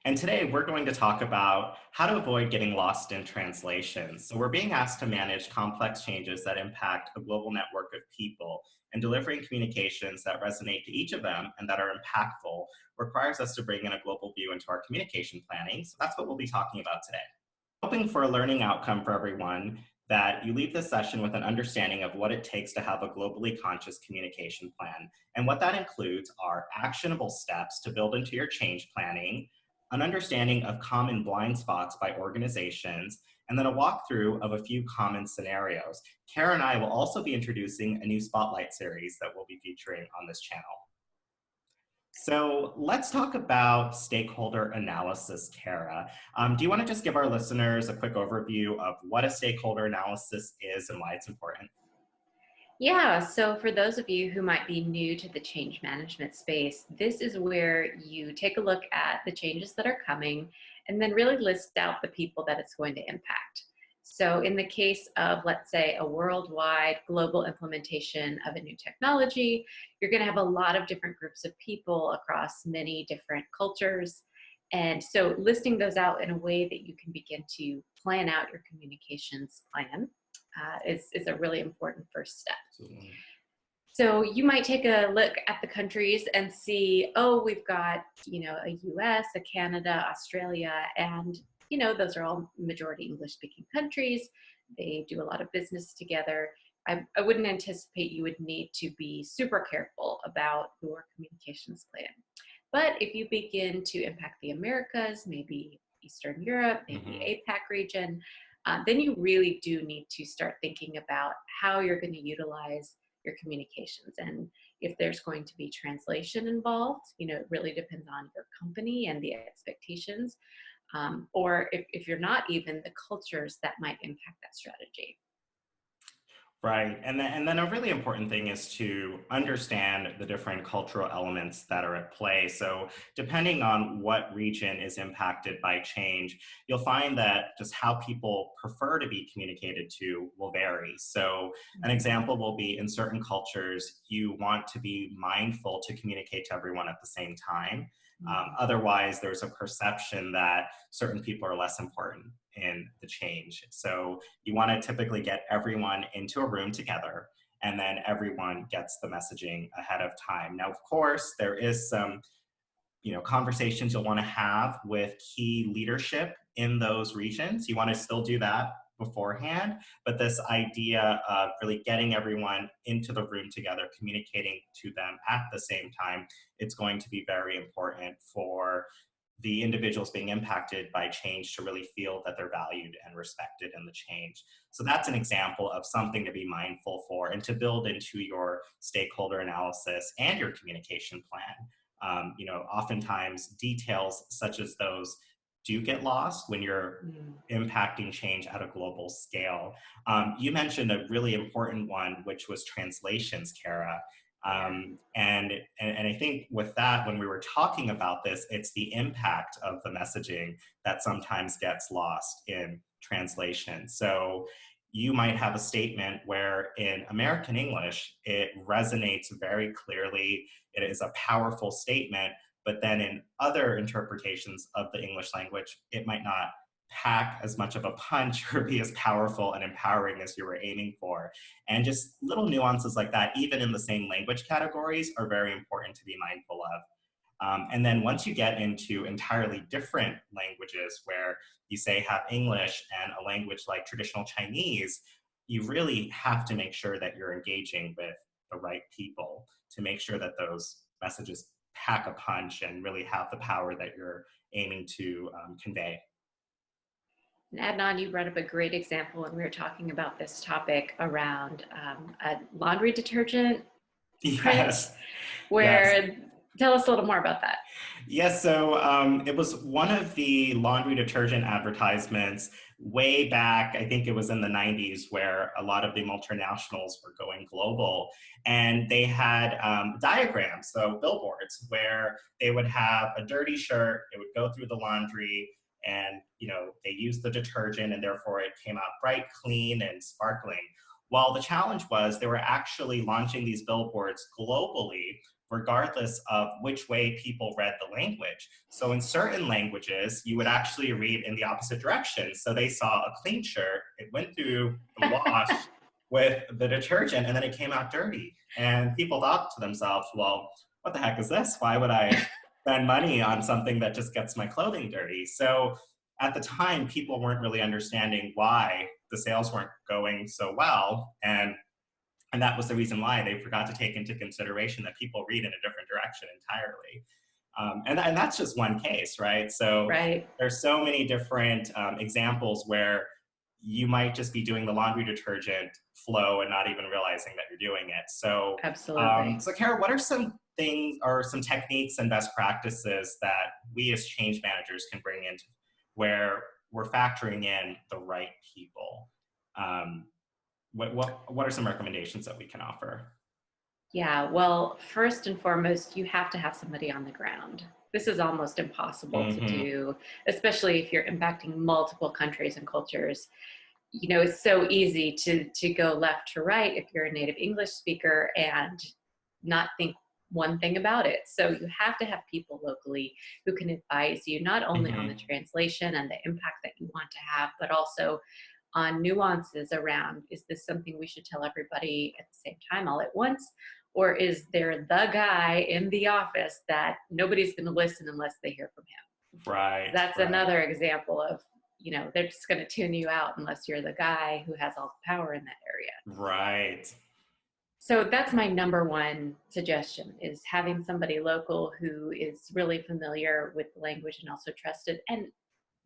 And today we're going to talk about how to avoid getting lost in translation. So, we're being asked to manage complex changes that impact a global network of people, and delivering communications that resonate to each of them and that are impactful requires us to bring in a global view into our communication planning. So, that's what we'll be talking about today. Hoping for a learning outcome for everyone, that you leave this session with an understanding of what it takes to have a globally conscious communication plan. And what that includes are actionable steps to build into your change planning, an understanding of common blind spots by organizations, and then a walkthrough of a few common scenarios. Kara and I will also be introducing a new spotlight series that we'll be featuring on this channel. So let's talk about stakeholder analysis, Kara. Do you want to just give our listeners a quick overview of what a stakeholder analysis is and why it's important? Yeah, so for those of you who might be new to the change management space, this is where you take a look at the changes that are coming and then really list out the people that it's going to impact. So in the case of, let's say, a worldwide global implementation of a new technology, you're going to have a lot of different groups of people across many different cultures. And so listing those out in a way that you can begin to plan out your communications plan is a really important first step. Absolutely. So you might take a look at the countries and see, oh, we've got, a US, a Canada, Australia, and, those are all majority English speaking countries. They do a lot of business together. I wouldn't anticipate you would need to be super careful about your communications plan. But if you begin to impact the Americas, maybe Eastern Europe, maybe Mhm. APAC region, then you really do need to start thinking about how you're going to utilize your communications. And if there's going to be translation involved, it really depends on your company and the expectations. Or if you're not, even the cultures that might impact that strategy. Right. And then a really important thing is to understand the different cultural elements that are at play. So, depending on what region is impacted by change, you'll find that just how people prefer to be communicated to will vary. So, an Mhm. example will be in certain cultures, you want to be mindful to communicate to everyone at the same time. Mhm. Otherwise, there's a perception that certain people are less important in the change. So, you want to typically get everyone into a room together, and then everyone gets the messaging ahead of time. Now, of course, there is some conversations you'll want to have with key leadership in those regions. You want to still do that beforehand, but this idea of really getting everyone into the room together, communicating to them at the same time, it's going to be very important for the individuals being impacted by change to really feel that they're valued and respected in the change. So that's an example of something to be mindful for and to build into your stakeholder analysis and your communication plan. Oftentimes details such as those do get lost when you're Mm. impacting change at a global scale. You mentioned a really important one, which was translations, Kara. Yeah. And I think with that, when we were talking about this, it's the impact of the messaging that sometimes gets lost in translation. So you might have a statement where in American English, it resonates very clearly. It is a powerful statement, but then in other interpretations of the English language, it might not pack as much of a punch or be as powerful and empowering as you were aiming for. And just little nuances like that, even in the same language categories, are very important to be mindful of. And then once you get into entirely different languages where you say have English and a language like traditional Chinese, you really have to make sure that you're engaging with the right people to make sure that those messages pack a punch and really have the power that you're aiming to convey. And Adnan, you brought up a great example when we were talking about this topic around a laundry detergent print, Yes, yes. where tell us a little more about that. Yes, so it was one of the laundry detergent advertisements way back. I think it was in the 90s, where a lot of the multinationals were going global. And they had diagrams, so billboards, where they would have a dirty shirt, it would go through the laundry, and they used the detergent, and therefore it came out bright, clean, and sparkling. While the challenge was they were actually launching these billboards globally regardless of which way people read the language. So in certain languages, you would actually read in the opposite direction. So they saw a clean shirt, it went through the wash with the detergent, and then it came out dirty. And people thought to themselves, well, what the heck is this? Why would I spend money on something that just gets my clothing dirty? So at the time, people weren't really understanding why the sales weren't going so well. And that was the reason why they forgot to take into consideration that people read in a different direction entirely. And that's just one case, right? So Right. there's so many different examples where you might just be doing the laundry detergent flow and not even realizing that you're doing it. So, Absolutely. so Kara, what are some things or some techniques and best practices that we as change managers can bring into where we're factoring in the right people? Um, what are some recommendations that we can offer? Yeah, well, first and foremost, you have to have somebody on the ground. This is almost impossible to Mm-hmm. do, especially if you're impacting multiple countries and cultures. It's so easy to go left to right if you're a native English speaker and not think one thing about it. So you have to have people locally who can advise you not only on the Mm-hmm. translation and the impact that you want to have, but also on nuances around, is this something we should tell everybody at the same time all at once? Or is there the guy in the office that nobody's going to listen unless they hear from him? Right, That's right, another example of, they're just going to tune you out unless you're the guy who has all the power in that area. right. So that's my number one suggestion, is having somebody local who is really familiar with the language and also trusted. And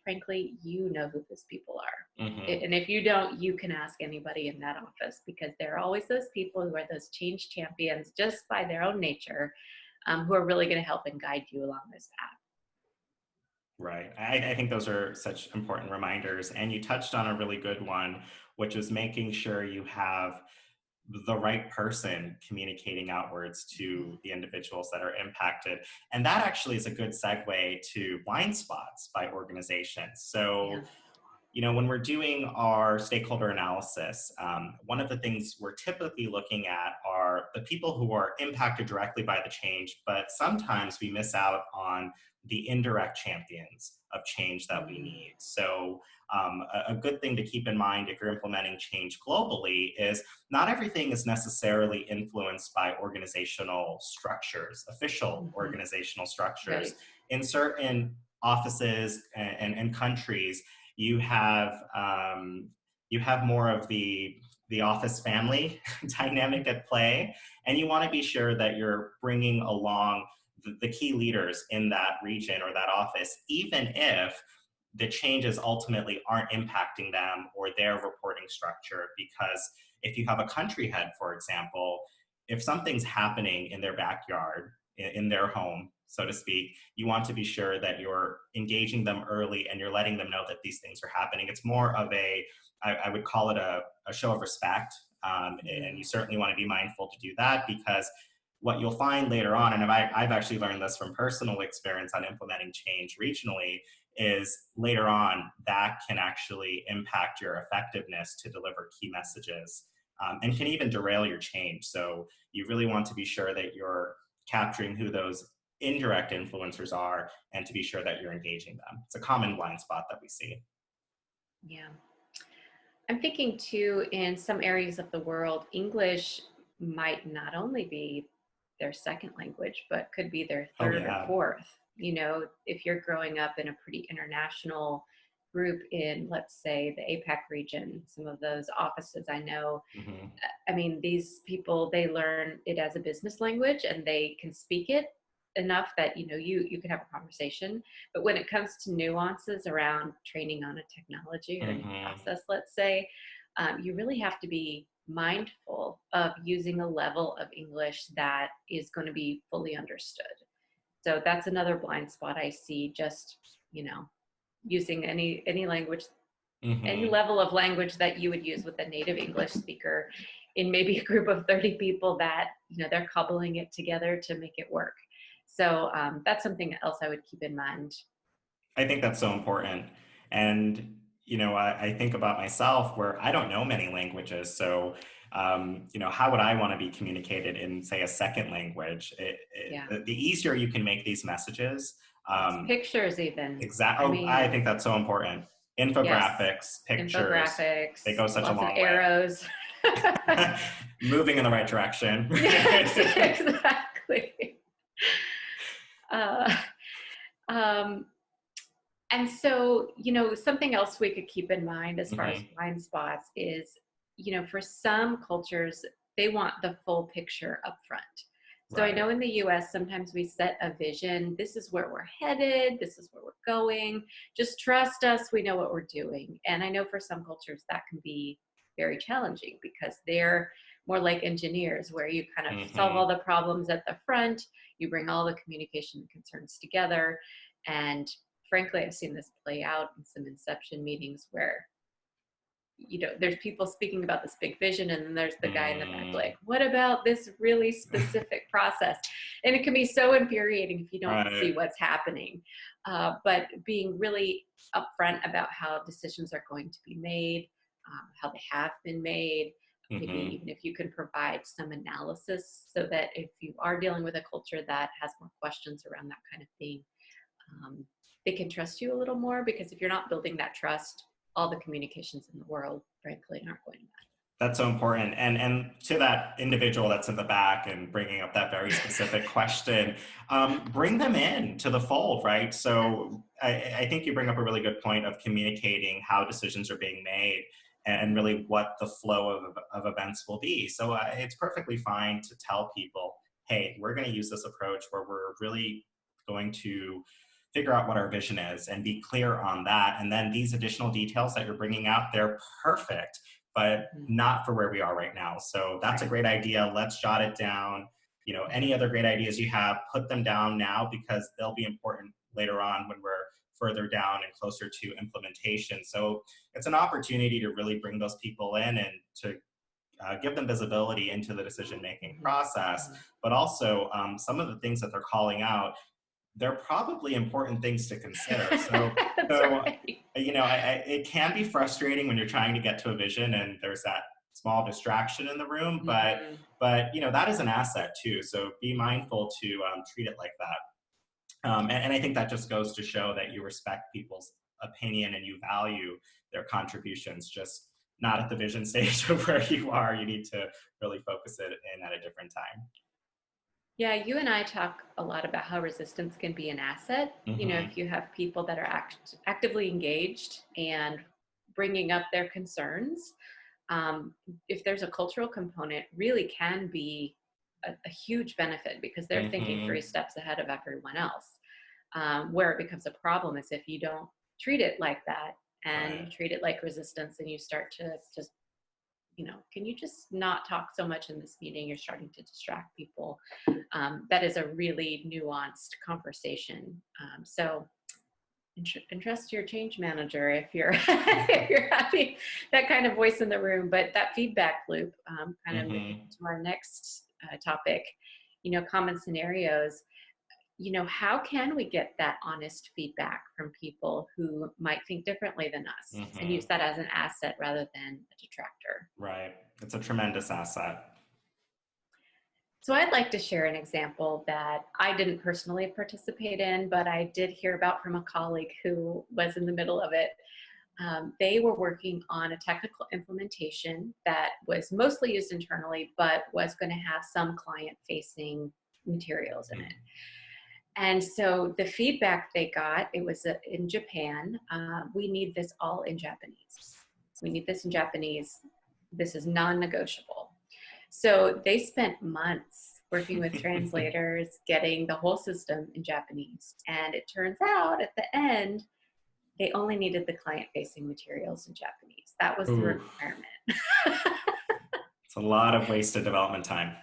frankly, you know who those people are. Mm-hmm. And if you don't, you can ask anybody in that office, because there are always those people who are those change champions just by their own nature, who are really going to help and guide you along this path. Right. I think those are such important reminders. And you touched on a really good one, which is making sure you have the right person communicating outwards to the individuals that are impacted. And that actually is a good segue to blind spots by organizations. So Yeah. when we're doing our stakeholder analysis, one of the things we're typically looking at are the people who are impacted directly by the change, but sometimes we miss out on the indirect champions of change that we Mm, need. So, a good thing to keep in mind if you're implementing change globally is not everything is necessarily influenced by organizational structures, official mhm. organizational structures. Right. In certain offices and countries, you have more of the office family dynamic at play, and you want to be sure that you're bringing along the key leaders in that region or that office, even if the changes ultimately aren't impacting them or their reporting structure. Because if you have a country head, for example, if something's happening in their backyard, in their home, so to speak, you want to be sure that you're engaging them early and you're letting them know that these things are happening. It's more of I would call it a show of respect. And Mm, you certainly want to be mindful to do that, because what you'll find later on, and I've actually learned this from personal experience on implementing change regionally, is later on that can actually impact your effectiveness to deliver key messages, and can even derail your change. So you really want to be sure that you're capturing who those indirect influencers are and to be sure that you're engaging them. It's a common blind spot that we see. yeah. I'm thinking too, in some areas of the world, English might not only be their second language, but could be their Oh, third or yeah. fourth. If you're growing up in a pretty international group in, let's say, the APAC region, some of those offices I know, Hmm. I mean, these people, they learn it as a business language and they can speak it enough that you can have a conversation. But when it comes to nuances around training on a technology or a new Hmm. process, let's say, you really have to be mindful of using a level of English that is going to be fully understood. So that's another blind spot I see. Just you know using any language, any Hmm. level of language that you would use with a native English speaker in maybe a group of 30 people that, they're cobbling it together to make it work. So that's something else I would keep in mind. I think that's so important. And I think about myself where I don't know many languages. So, how would I want to be communicated in, say, a second language? Yeah. The easier you can make these messages, Yes. um, Pictures even. exact. I Oh, I mean, think that's so important. yes. Infographics, pictures, they Infographics, go such a lots of long way. arrows. Moving in the right direction. Yes, exactly. Uh, um, and so, something else we could keep in mind as far as Hmm. blind spots is, for some cultures, they want the full picture up front. So I Right. know in the US, sometimes we set a vision. This is where we're headed. This is where we're going. Just trust us. We know what we're doing. And I know for some cultures that can be very challenging because they're more like engineers, where you kind of solve all Hmm. the problems at the front, you bring all the communication concerns together. And frankly, I've seen this play out in some inception meetings where, there's people speaking about this big vision, and then there's the guy in the back, Mm, like, what about this really specific process? And it can be so infuriating if you don't see right. what's happening. But being really upfront about how decisions are going to be made, how they have been made, maybe Hmm. even if you can provide some analysis so that if you are dealing with a culture that has more questions around that kind of thing, um, they can trust you a little more, because if you're not building that trust, all the communications in the world, frankly, aren't going to That's so important. And to that individual that's in the back and bringing up that very specific question, bring them in to the fold, right? matter. So I think you bring up a really good point of communicating how decisions are being made and really what the flow of events will be. So it's perfectly fine to tell people, hey, we're going to use this approach where we're really going to figure out what our vision is and be clear on that. And then these additional details that you're bringing out, they're perfect, but Mhm. not for where we are right now. So that's a Right. great idea. Let's jot it down. Any other great ideas you have, put them down now because they'll be important later on when we're further down and closer to implementation. So it's an opportunity to really bring those people in and to give them visibility into the decision making Mhm. process, Mhm. but also some of the things that they're calling out, they're probably important things to consider. So, That's so right. it can be frustrating when you're trying to get to a vision and there's that small distraction in the room, but Mhm. that is an asset too. So be mindful to treat it like that. And I think that just goes to show that you respect people's opinion and you value their contributions. Just not at the vision stage of where you are. You need to really focus it in at a different time. Yeah, you and I talk a lot about how resistance can be an asset. If Hmm. you have people that are actively engaged and bringing up their concerns, um, if there's a cultural component, really can be a huge benefit, because they're thinking three Hmm. steps ahead of everyone else. Where it becomes a problem is if you don't treat it like that, and you Right. treat it like resistance, and you start to just, can you just not talk so much in this meeting? You're starting to distract people. That is a really nuanced conversation. So entrust your change manager if you're if you're having that kind of voice in the room. But that feedback loop, kind of moving Hmm. to our next topic, common scenarios. How can we get that honest feedback from people who might think differently than us, and use Hmm. that as an asset rather than a detractor? Right. It's a tremendous asset. So I'd like to share an example that I didn't personally participate in, but I did hear about from a colleague who was in the middle of it. They were working on a technical implementation that was mostly used internally, but was going to have some client facing materials in it. Mhm. And so the feedback they got, it was in Japan, we need this all in Japanese. We need this in Japanese. This is non negotiable. So they spent months working with translators, getting the whole system in Japanese. And it turns out at the end, they only needed the client facing materials in Japanese. That was the Ooh, requirement. it's a lot of wasted development time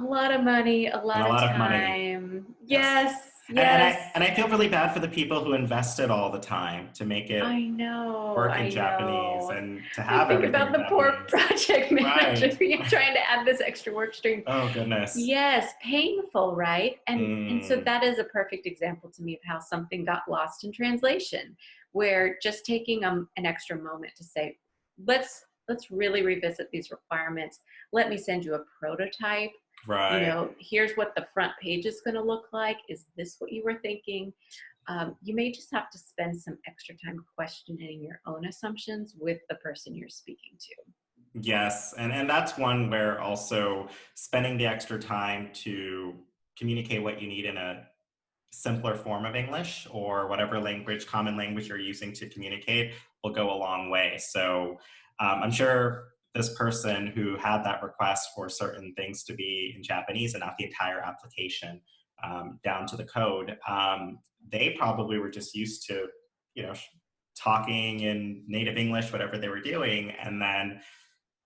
A lot of money, a and lot a of lot of money. time. Yes. Yes. Yes, And I feel really bad for the people who invested all the time to make it I know, work in I Japanese know. and to I have think everything about in the poor Japanese. project manager Right. trying to add this extra work stream. Oh, goodness. Yes, painful, right? And so Mm, that is a perfect example to me of how something got lost in translation, where just taking an extra moment to say, let's really revisit these requirements. Let me send you a prototype. right. Here's what the front page is going to look like. Is this what you were thinking? You may just have to spend some extra time questioning your own assumptions with the person you're speaking to. Yes, and that's one where also spending the extra time to communicate what you need in a simpler form of English or whatever language, common language you're using to communicate will go a long way. So I'm sure this person who had that request for certain things to be in Japanese and not the entire application down to the code, they probably were just used to, you know, talking in native English, whatever they were doing, and then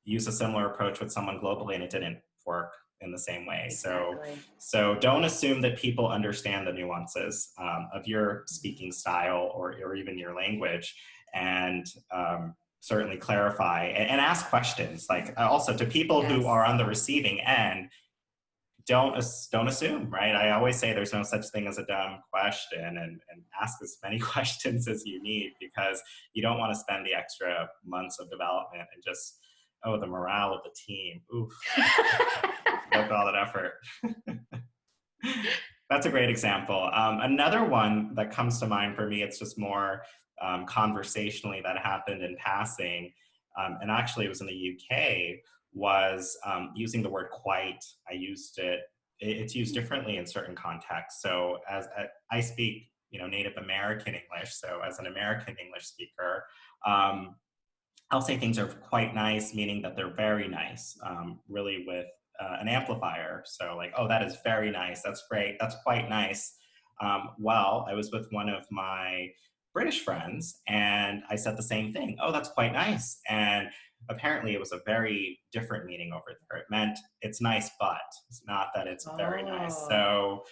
use a similar approach with someone globally and it didn't work in the same way. Exactly. So don't assume that people understand the nuances of your speaking style or even your language, and certainly clarify and ask questions. Like also to people who Yes. are on the receiving end, don't assume, right? I always say there's no such thing as a dumb question, and ask as many questions as you need, because you don't want to spend the extra months of development and just, oh, the morale of the team. Oof, go through all that effort. That's a great example. Another one that comes to mind for me, it's just more conversationally that happened in passing, and actually it was in the UK, was using the word quite. I used it, it's used differently in certain contexts. So I speak, Native American English, so as an American English speaker, I'll say things are quite nice, meaning that they're very nice, really with an amplifier. So, like, oh, that is very nice. That's great. That's quite nice. Well, I was with one of my British friends and I said the same thing. Oh, that's quite nice. And apparently it was a very different meaning over there. It meant it's nice, but it's not that it's very nice. Oh,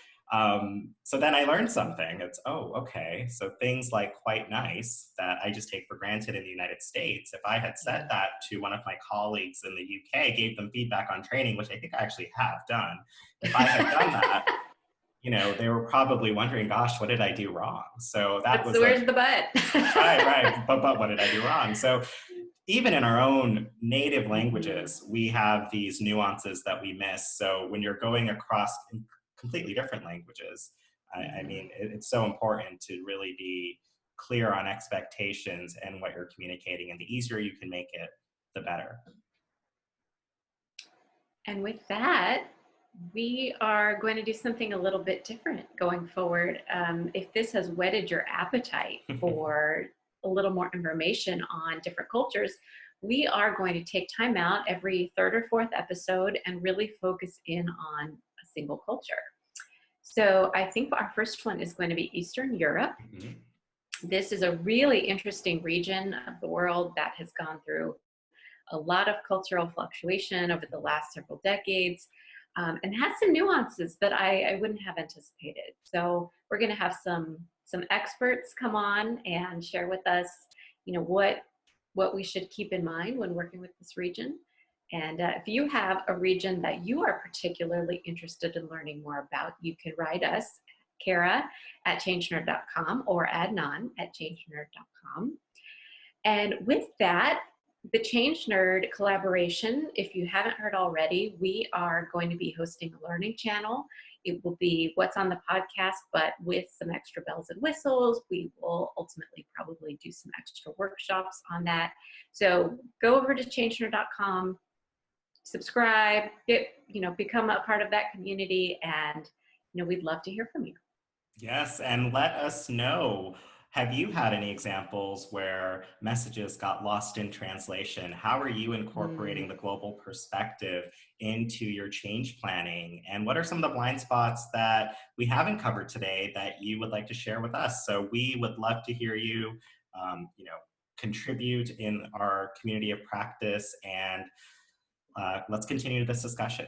So then I learned something. It's, oh, okay. So things like quite nice that I just take for granted in the United States, if I had said yeah. that to one of my colleagues in the UK, gave them feedback on training, which I think I actually have done. If I had done that, they were probably wondering, gosh, what did I do wrong? So that was Where's the but? right, right. But what did I do wrong? So even in our own native Mhm. languages, we have these nuances that we miss. So when you're going across completely different languages, I Mhm. mean, it's so important to really be clear on expectations and what you're communicating. And the easier you can make it, the better. And with that, we are going to do something a little bit different going forward. If this has whetted your appetite for a little more information on different cultures, we are going to take time out every third or fourth episode and really focus in on a single culture. So I think our first one is going to be Eastern Europe. Mhm. This is a really interesting region of the world that has gone through a lot of cultural fluctuation over the last several decades, and has some nuances that I wouldn't have anticipated. So we're going to have some experts come on and share with us, what we should keep in mind when working with this region. And if you have a region that you are particularly interested in learning more about, you can write us, Kara at ChangeNerd.com or Adnan at ChangeNerd.com. And with that, the Change Nerd collaboration, if you haven't heard already, we are going to be hosting a learning channel. It will be what's on the podcast, but with some extra bells and whistles. We will ultimately probably do some extra workshops on that. So go over to changenerd.com, subscribe, become a part of that community, and we'd love to hear from you. Yes, and let us know. Have you had any examples where messages got lost in translation? How are you incorporating Mm. the global perspective into your change planning? And what are some of the blind spots that we haven't covered today that you would like to share with us? So we would love to hear you, contribute in our community of practice, and let's continue this discussion.